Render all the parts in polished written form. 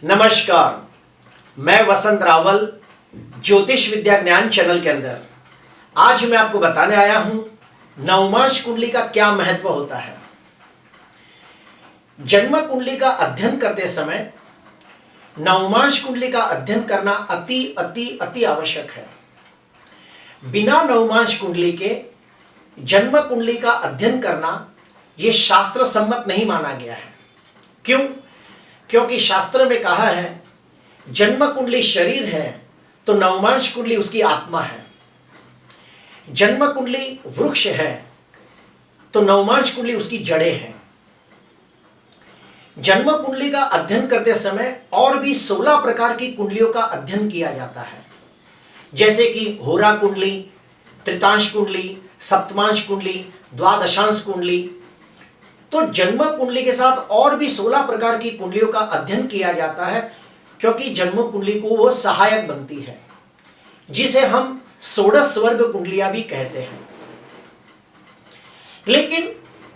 नमस्कार, मैं वसंत रावल ज्योतिष विद्या ज्ञान चैनल के अंदर आज मैं आपको बताने आया हूं नवमांश कुंडली का क्या महत्व होता है। जन्म कुंडली का अध्ययन करते समय नवमांश कुंडली का अध्ययन करना अति अति अति आवश्यक है। बिना नवमांश कुंडली के जन्म कुंडली का अध्ययन करना यह शास्त्र सम्मत नहीं माना गया है। क्यों? क्योंकि शास्त्र में कहा है जन्म कुंडली शरीर है तो नवमांश कुंडली उसकी आत्मा है। जन्म कुंडली वृक्ष है तो नवमांश कुंडली उसकी जड़ें हैं। जन्म कुंडली का अध्ययन करते समय और भी 16 प्रकार की कुंडलियों का अध्ययन किया जाता है, जैसे कि होरा कुंडली, तृतीयांश कुंडली, सप्तमांश कुंडली, द्वादशांश कुंडली। तो जन्म कुंडली के साथ और भी 16 प्रकार की कुंडलियों का अध्ययन किया जाता है, क्योंकि जन्म कुंडली को वो सहायक बनती है, जिसे हम षोडश वर्ग कुंडलियां भी कहते हैं। लेकिन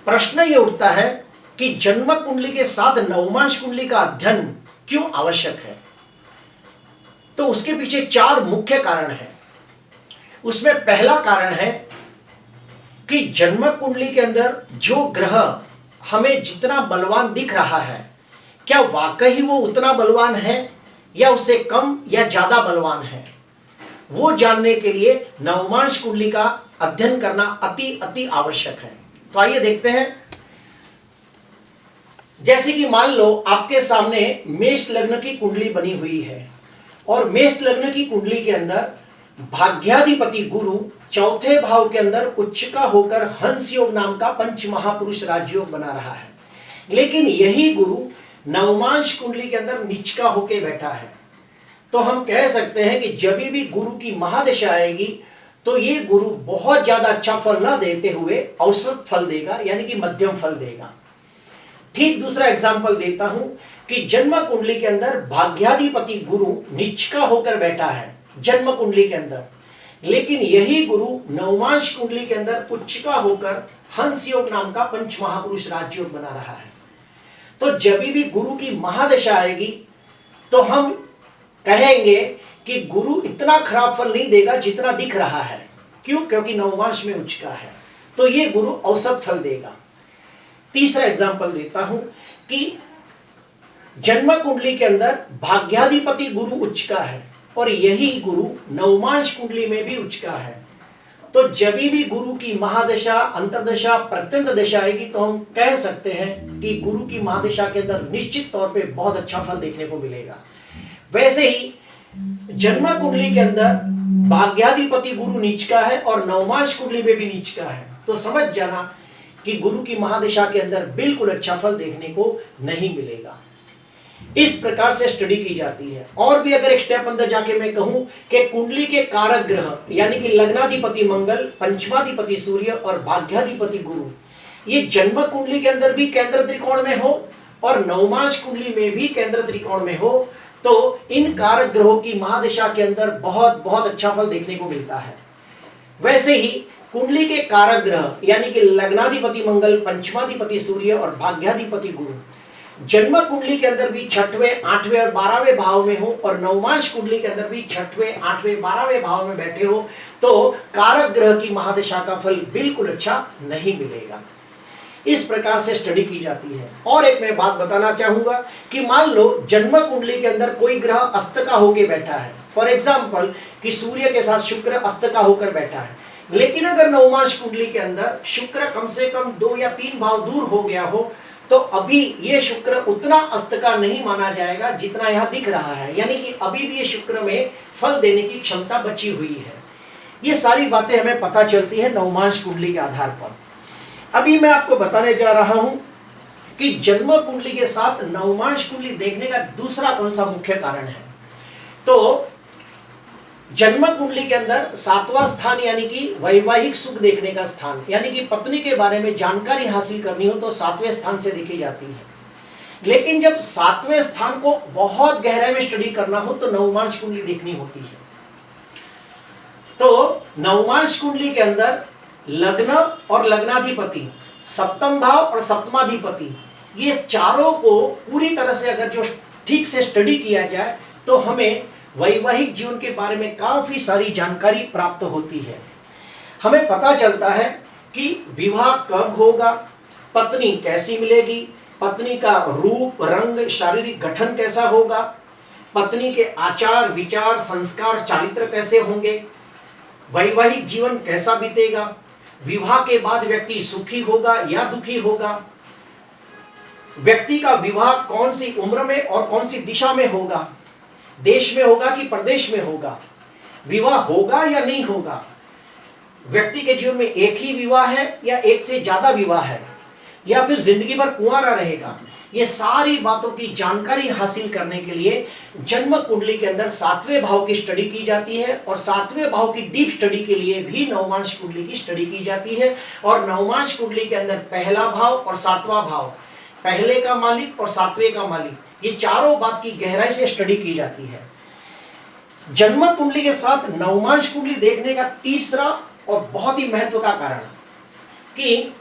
प्रश्न ये उठता है कि जन्म कुंडली के साथ नवमांश कुंडली का अध्ययन क्यों आवश्यक है? तो उसके पीछे 4 मुख्य कारण हैं। उसमें पहला कारण है कि जन्म कुंडली के अंदर जो ग्रह हमें जितना बलवान दिख रहा है, क्या वाकई वो उतना बलवान है या उससे कम या ज्यादा बलवान है, वो जानने के लिए नवमांश कुंडली का अध्ययन करना अति अति आवश्यक है। तो आइए देखते हैं। जैसे कि मान लो आपके सामने मेष लग्न की कुंडली बनी हुई है और मेष लग्न की कुंडली के अंदर भाग्याधिपति गुरु चौथे भाव के अंदर उच्च का होकर हंस योग नाम का पंच महापुरुष राजयोग बना रहा है। लेकिन यही गुरु नवमांश कुंडली के अंदर नीच का होकर बैठा है। तो हम कह सकते हैं कि जब भी गुरु की महादशा आएगी तो ये गुरु बहुत ज्यादा अच्छा फल ना देते हुए औसत फल देगा, यानी कि मध्यम फल देगा। ठीक दूसरा एग्जाम्पल देता हूं कि जन्म कुंडली के अंदर भाग्याधिपति गुरु नीच का होकर बैठा है जन्म कुंडली के अंदर, लेकिन यही गुरु नवमांश कुंडली के अंदर उच्च का होकर हंस योग नाम का पंच महापुरुष राजयोग बना रहा है। तो जब भी गुरु की महादशा आएगी तो हम कहेंगे कि गुरु इतना खराब फल नहीं देगा जितना दिख रहा है। क्यों? क्योंकि नवमांश में उच्च का है, तो ये गुरु औसत फल देगा। तीसरा एग्जाम्पल देता हूं कि जन्म कुंडली के अंदर भाग्याधिपति गुरु उच्च का है और यही गुरु नवमांश कुंडली में भी उच्च का है। तो जब भी गुरु की महादशा, अंतरदशा, प्रत्यंत दशा आएगी तो हम कह सकते हैं कि गुरु की महादशा के अंदर निश्चित तौर पे बहुत अच्छा फल देखने को मिलेगा। वैसे ही जन्म कुंडली के अंदर भाग्याधिपति गुरु नीच का है और नवमांश कुंडली में भी नीच का है, तो समझ जाना कि गुरु की महादशा के अंदर बिल्कुल अच्छा फल देखने को नहीं मिलेगा। इस प्रकार से स्टडी की जाती है। और भी अगर एक स्टेप अंदर जाके मैं कहूं कि कुंडली के कारक ग्रह यानी कि लग्नाधिपति मंगल, पंचमाधिपति सूर्य और भाग्याधिपति गुरु, ये जन्म कुंडली के अंदर भी केंद्र त्रिकोण में हो और नवमांश कुंडली में भी केंद्र त्रिकोण में हो, तो इन कारक ग्रहों की महादशा के अंदर बहुत बहुत अच्छा फल देखने को मिलता है। वैसे ही कुंडली के कारक ग्रह यानी कि लग्नाधिपति मंगल, पंचमाधिपति सूर्य और भाग्याधिपति गुरु जन्म कुंडली के अंदर भी 6वें, 8वें और 12वें भाव में हो और नवमांश कुंडली के अंदर भी 6वें, 8वें, 12वें भाव में बैठे हो, तो कारक ग्रह की महादशा का फल बिल्कुल अच्छा नहीं मिलेगा। इस प्रकार से स्टडी की जाती है। और एक मैं बात बताना चाहूंगा कि मान लो जन्म कुंडली के अंदर कोई ग्रह अस्त का होकर बैठा है, फॉर एग्जाम्पल कि सूर्य के साथ शुक्र अस्त का होकर बैठा है, लेकिन अगर नवमांश कुंडली के अंदर शुक्र कम से कम 2 या 3 भाव दूर हो गया हो, तो अभी ये शुक्र उतना अस्त का नहीं माना जाएगा जितना यहां दिख रहा है, यानी कि अभी भी ये शुक्र में फल देने की क्षमता बची हुई है। ये सारी बातें हमें पता चलती है नवमांश कुंडली के आधार पर। अभी मैं आपको बताने जा रहा हूं कि जन्म कुंडली के साथ नवमांश कुंडली देखने का दूसरा कौन सा मुख्य कारण है। तो जन्म कुंडली के अंदर 7वां स्थान यानी कि वैवाहिक सुख देखने का स्थान, यानी कि पत्नी के बारे में जानकारी हासिल करनी हो तो 7वें स्थान से देखी जाती है। लेकिन जब 7वें स्थान को बहुत गहराई में स्टडी करना हो तो नवमांश कुंडली देखनी होती है। तो नवमांश कुंडली के अंदर लग्न और लग्नाधिपति, सप्तम भाव और सप्तमाधिपति, ये चारों को पूरी तरह से अगर जो ठीक से स्टडी किया जाए तो हमें वैवाहिक जीवन के बारे में काफी सारी जानकारी प्राप्त होती है। हमें पता चलता है कि विवाह कब होगा, पत्नी कैसी मिलेगी, पत्नी का रूप रंग शारीरिक गठन कैसा होगा, पत्नी के आचार विचार संस्कार चारित्र कैसे होंगे, वैवाहिक जीवन कैसा बीतेगा, विवाह के बाद व्यक्ति सुखी होगा या दुखी होगा, व्यक्ति का विवाह कौन सी उम्र में और कौन सी दिशा में होगा, देश में होगा कि प्रदेश में होगा, विवाह होगा या नहीं होगा, व्यक्ति के जीवन में एक ही विवाह है या एक से ज्यादा विवाह है, या फिर जिंदगी भर कुंवारा रहेगा। ये सारी बातों की जानकारी हासिल करने के लिए जन्म कुंडली के अंदर 7वें भाव की स्टडी की जाती है, और 7वें भाव की डीप स्टडी के लिए भी नवमांश कुंडली की स्टडी की जाती है। और नवमांश कुंडली के अंदर पहला भाव और 7वां भाव, पहले का मालिक और 7वें का मालिक, ये चारों बात की गहराई से स्टडी की जाती है। जन्म कुंडली के साथ नवमांश कुंडली देखने का तीसरा और बहुत ही महत्व का कारण कि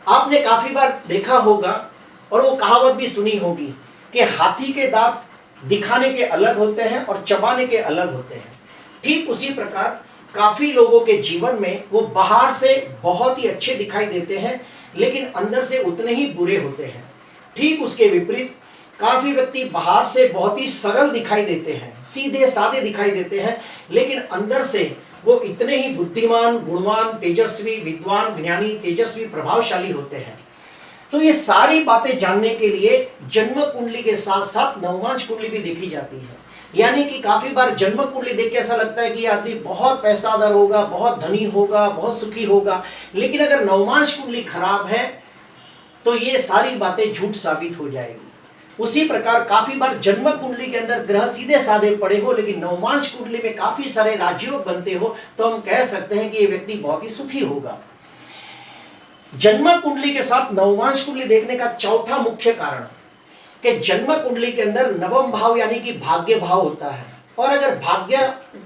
आपने काफी बार देखा होगा और वो कहावत भी सुनी होगी कि हाथी के दांत दिखाने के अलग होते हैं और चबाने के अलग होते हैं। ठीक उसी प्रकार काफी लोगों के जीवन में वो बाहर से बहुत ही अच्छे दिखाई देते हैं लेकिन अंदर से उतने ही बुरे होते हैं। ठीक उसके विपरीत काफी व्यक्ति बाहर से बहुत ही सरल दिखाई देते हैं, सीधे साधे दिखाई देते हैं, लेकिन अंदर से वो इतने ही बुद्धिमान गुणवान तेजस्वी विद्वान ज्ञानी तेजस्वी प्रभावशाली होते हैं। तो ये सारी बातें जानने के लिए जन्म कुंडली के साथ साथ नवमांश कुंडली भी देखी जाती है। यानी कि काफी बार जन्म कुंडली देख के ऐसा लगता है कि आदमी बहुत पैसादार होगा, बहुत धनी होगा, बहुत सुखी होगा, लेकिन अगर नवमांश कुंडली खराब है तो ये सारी बातें झूठ साबित हो जाएगी। उसी प्रकार काफी बार जन्म कुंडली के अंदर ग्रह सीधे साधे पड़े हो लेकिन नवमांश कुंडली में काफी सारे राजयोग बनते हो तो हम कह सकते हैं कि ये व्यक्ति बहुत ही सुखी होगा। जन्म कुंडली के साथ नवमांश कुंडली देखने का चौथा मुख्य कारण कि जन्म कुंडली के अंदर नवम भाव यानी कि भाग्य भाव होता है, और अगर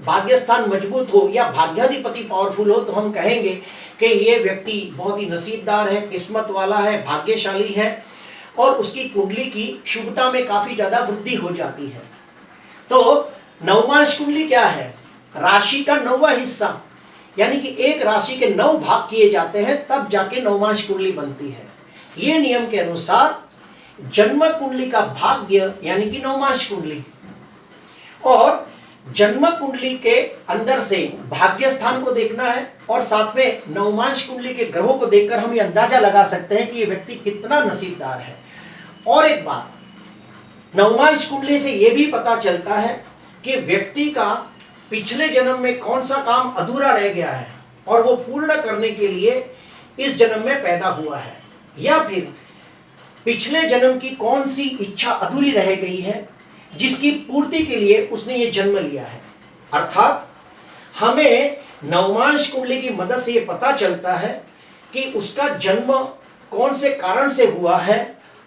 भाग्य स्थान मजबूत हो या भाग्याधिपति पावरफुल हो तो हम कहेंगे कि ये व्यक्ति बहुत ही नसीबदार है, किस्मत वाला है, भाग्यशाली है और उसकी कुंडली की शुभता में काफी ज्यादा वृद्धि हो जाती है। तो नवमांश कुंडली क्या है? राशि का 9वां हिस्सा, यानी कि एक राशि के 9 भाग किए जाते हैं तब जाके नवमांश कुंडली बनती है। ये नियम के अनुसार जन्म कुंडली का भाग्य यानी कि नवमांश कुंडली और जन्म कुंडली के अंदर से भाग्य स्थान को देखना है और साथ में नवमांश कुंडली के ग्रहों को देखकर हम ये अंदाजा लगा सकते हैं कि ये व्यक्ति कितना नसीबदार है। और एक बात, नवमांश कुंडली से यह भी पता चलता है कि व्यक्ति का पिछले जन्म में कौन सा काम अधूरा रह गया है और वो पूर्ण करने के लिए इस जन्म में पैदा हुआ है, या फिर पिछले जन्म की कौन सी इच्छा अधूरी रह गई है जिसकी पूर्ति के लिए उसने ये जन्म लिया है। अर्थात हमें नवमांश कुंडली की मदद से ये पता चलता है कि उसका जन्म कौन से कारण से हुआ है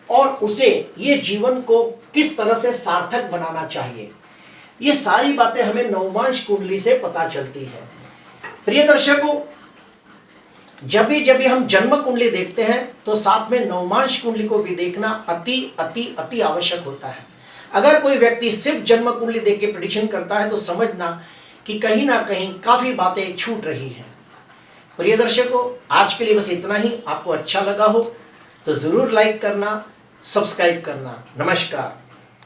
और उसे ये जीवन को किस तरह से सार्थक बनाना चाहिए। ये सारी बातें हमें नवमांश कुंडली से पता चलती है। प्रिय दर्शकों, जब भी हम जन्म कुंडली देखते हैं तो साथ में नवमांश कुंडली को भी देखना अति अति अति आवश्यक होता है। अगर कोई व्यक्ति सिर्फ जन्म कुंडली देख के प्रेडिक्शन करता है तो समझना कि कहीं ना कहीं काफी बातें छूट रही हैं। प्रिय दर्शकों, आज के लिए बस इतना ही। आपको अच्छा लगा हो तो जरूर लाइक करना, सब्सक्राइब करना। नमस्कार।